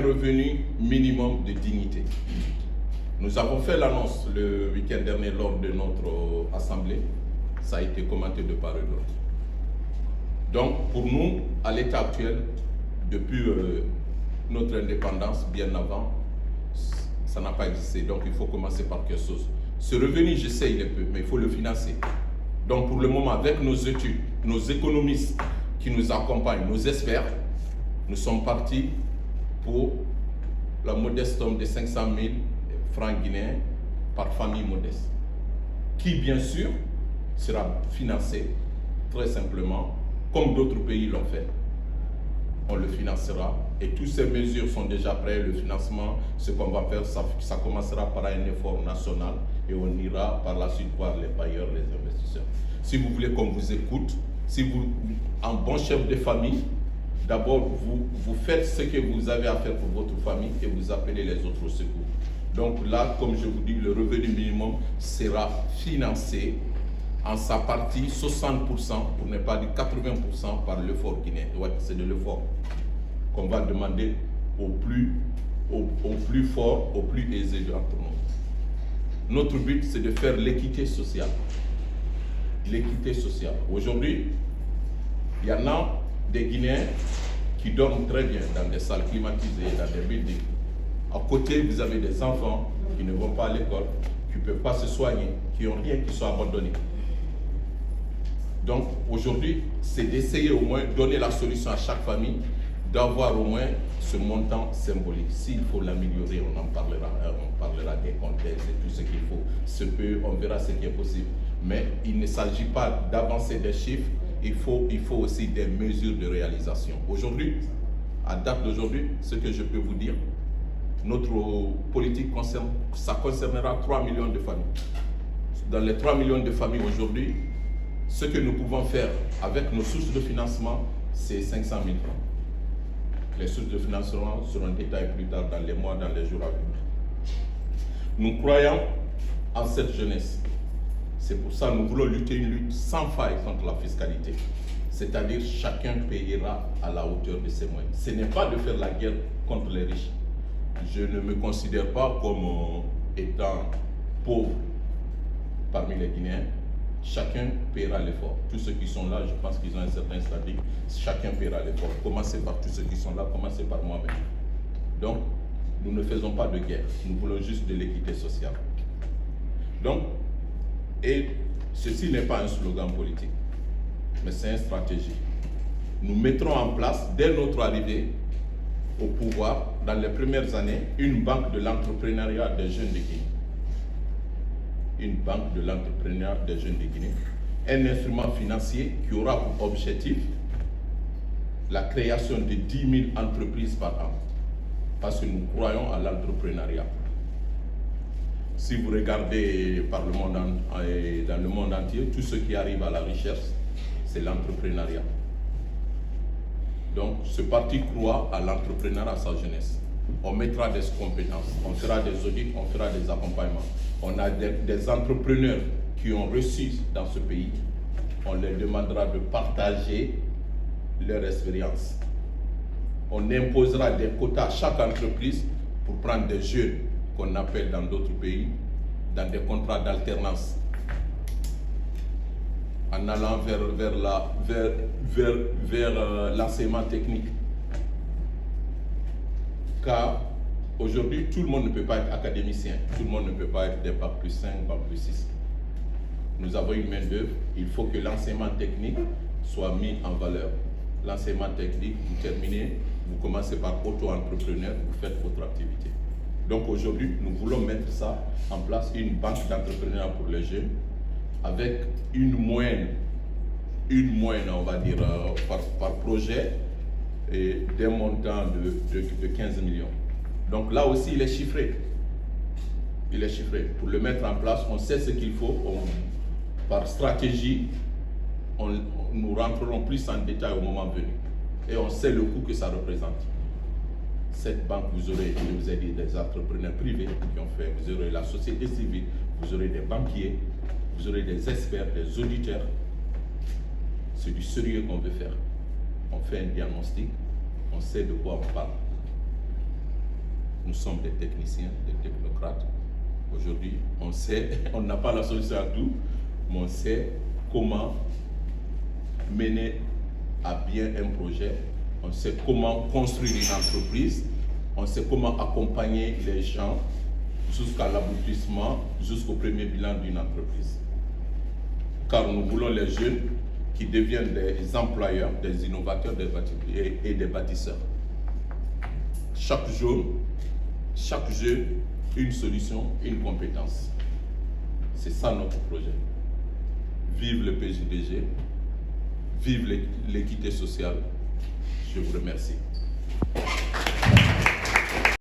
revenu minimum de dignité. Nous avons fait l'annonce le week-end dernier lors de notre assemblée. Ça a été commenté de part et d'autre. Donc, pour nous, à l'état actuel, depuis notre indépendance, bien avant, ça n'a pas existé. Donc, il faut commencer par quelque chose. Ce revenu, je sais, il est peu, mais il faut le financer. Donc, pour le moment, avec nos études, nos économistes qui nous accompagnent, nos experts, nous sommes partis pour la modeste somme de 500 000 francs guinéens par famille modeste, qui, bien sûr, sera financé très simplement, comme d'autres pays l'ont fait. On le financera et toutes ces mesures sont déjà prêtes. Le financement, ce qu'on va faire, ça commencera par un effort national et on ira par la suite voir les bailleurs, les investisseurs. Si vous voulez qu'on vous écoute, si vous, en bon chef de famille, d'abord vous faites ce que vous avez à faire pour votre famille et vous appelez les autres au secours. Donc là, comme je vous dis, le revenu minimum sera financé en sa partie 60%, pour ne pas dire 80% par l'effort guinéen. Ouais, c'est de l'effort qu'on va demander au plus fort, au plus aisé d'entre nous. Notre but, c'est de faire l'équité sociale. L'équité sociale. Aujourd'hui, il y en a des Guinéens qui dorment très bien dans des salles climatisées, dans des buildings. À côté, vous avez des enfants qui ne vont pas à l'école, qui ne peuvent pas se soigner, qui n'ont rien, qui sont abandonnés. Donc aujourd'hui, c'est d'essayer au moins de donner la solution à chaque famille, d'avoir au moins ce montant symbolique. S'il faut l'améliorer, on en parlera. On parlera des contextes et tout ce qu'il faut. On verra ce qui est possible. Mais il ne s'agit pas d'avancer des chiffres, il faut aussi des mesures de réalisation. Aujourd'hui, à date d'aujourd'hui, ce que je peux vous dire, notre politique concernera 3 millions de familles. Dans les 3 millions de familles aujourd'hui, ce que nous pouvons faire avec nos sources de financement, c'est 500 000 francs. Les sources de financement seront détaillées plus tard dans les mois, dans les jours à venir. Nous croyons en cette jeunesse. C'est pour ça que nous voulons lutter une lutte sans faille contre la fiscalité. C'est-à-dire chacun payera à la hauteur de ses moyens. Ce n'est pas de faire la guerre contre les riches. Je ne me considère pas comme étant pauvre parmi les Guinéens. Chacun paiera l'effort. Tous ceux qui sont là, je pense qu'ils ont un certain statut. Chacun paiera l'effort. Commencez par tous ceux qui sont là, commencez par moi-même. Donc, nous ne faisons pas de guerre. Nous voulons juste de l'équité sociale. Donc, et ceci n'est pas un slogan politique, mais c'est une stratégie. Nous mettrons en place, dès notre arrivée au pouvoir, dans les premières années, une banque de l'entrepreneuriat des jeunes de Guinée. Une banque de l'entrepreneuriat des jeunes de Guinée. Un instrument financier qui aura pour objectif la création de 10 000 entreprises par an. Parce que nous croyons à l'entrepreneuriat. Si vous regardez dans le monde entier, tout ce qui arrive à la richesse, c'est l'entrepreneuriat. Donc, ce parti croit à l'entrepreneuriat, à sa jeunesse. On mettra des compétences, on fera des audits, on fera des accompagnements. On a des entrepreneurs qui ont reçu dans ce pays. On leur demandera de partager leur expérience. On imposera des quotas à chaque entreprise pour prendre des jeunes qu'on appelle dans d'autres pays, dans des contrats d'alternance, en allant vers l'enseignement technique. Car aujourd'hui, tout le monde ne peut pas être académicien, tout le monde ne peut pas être des Bac plus 5, Bac plus 6. Nous avons une main-d'œuvre, il faut que l'enseignement technique soit mis en valeur. L'enseignement technique, vous terminez, vous commencez par auto-entrepreneur, vous faites votre activité. Donc aujourd'hui, nous voulons mettre ça en place, une banque d'entrepreneuriat pour les jeunes, avec une moyenne, on va dire, par projet, et d'un montant de 15 millions. Donc là aussi, il est chiffré. Il est chiffré. Pour le mettre en place, on sait ce qu'il faut. Par stratégie, nous rentrerons plus en détail au moment venu. Et on sait le coût que ça représente. Cette banque, vous aurez des entrepreneurs privés qui ont fait, vous aurez la société civile, vous aurez des banquiers, vous aurez des experts, des auditeurs. C'est du sérieux qu'on veut faire. On fait un diagnostic, on sait de quoi on parle. Nous sommes des techniciens, des technocrates. Aujourd'hui, on sait, on n'a pas la solution à tout, mais on sait comment mener à bien un projet, on sait comment construire une entreprise, on sait comment accompagner les gens jusqu'à l'aboutissement, jusqu'au premier bilan d'une entreprise. Car nous voulons les jeunes qui deviennent des employeurs, des innovateurs et des bâtisseurs. Chaque jour, chaque jeune, une solution, une compétence. C'est ça notre projet. Vive le PJDG, vive l'équité sociale. Je vous remercie.